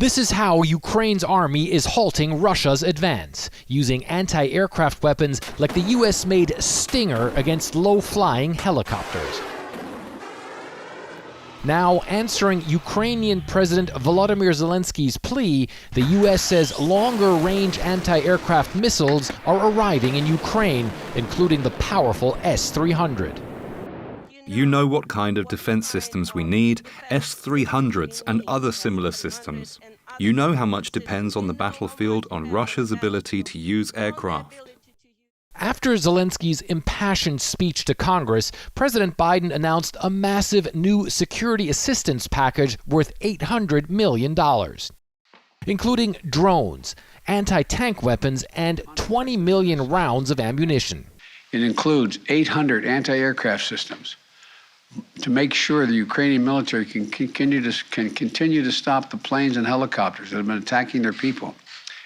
This is how Ukraine's army is halting Russia's advance, using anti-aircraft weapons like the US-made Stinger against low-flying helicopters. Now, answering Ukrainian President Volodymyr Zelensky's plea, the US says longer-range anti-aircraft missiles are arriving in Ukraine, including the powerful S-300. You know what kind of defense systems we need, S-300s and other similar systems. You know how much depends on the battlefield on Russia's ability to use aircraft. After Zelensky's impassioned speech to Congress, President Biden announced a massive new security assistance package worth $800 million, including drones, anti-tank weapons, and 20 million rounds of ammunition. It includes 800 anti-aircraft systems to make sure the Ukrainian military can continue to stop the planes and helicopters that have been attacking their people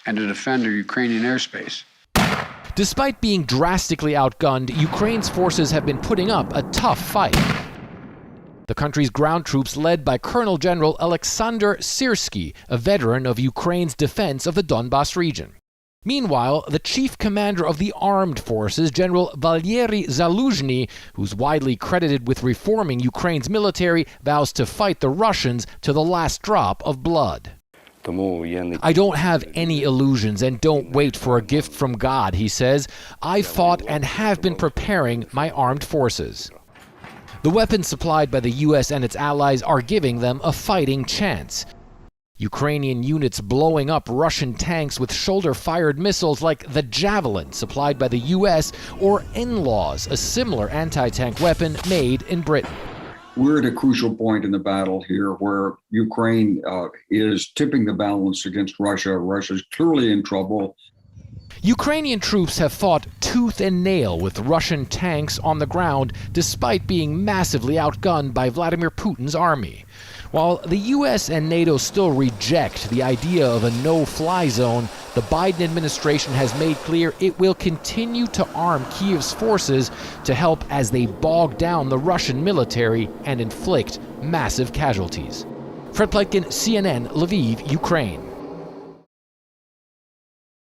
and to defend their Ukrainian airspace. Despite being drastically outgunned, Ukraine's forces have been putting up a tough fight. The country's ground troops, led by Colonel General Alexander Syrskyi, a veteran of Ukraine's defense of the Donbas region. Meanwhile, the chief commander of the armed forces, General Valery Zaluzhny, who's widely credited with reforming Ukraine's military, vows to fight the Russians to the last drop of blood. I don't have any illusions and don't wait for a gift from God, he says. I fought and have been preparing my armed forces. The weapons supplied by the US and its allies are giving them a fighting chance. Ukrainian units blowing up Russian tanks with shoulder-fired missiles like the Javelin supplied by the US, or NLAWS, a similar anti-tank weapon made in Britain. We're at a crucial point in the battle here where Ukraine is tipping the balance against Russia. Russia's clearly in trouble. Ukrainian troops have fought tooth and nail with Russian tanks on the ground despite being massively outgunned by Vladimir Putin's army. While the US and NATO still reject the idea of a no-fly zone, the Biden administration has made clear it will continue to arm Kyiv's forces to help as they bog down the Russian military and inflict massive casualties. Fred Pleitgen, CNN, Lviv, Ukraine.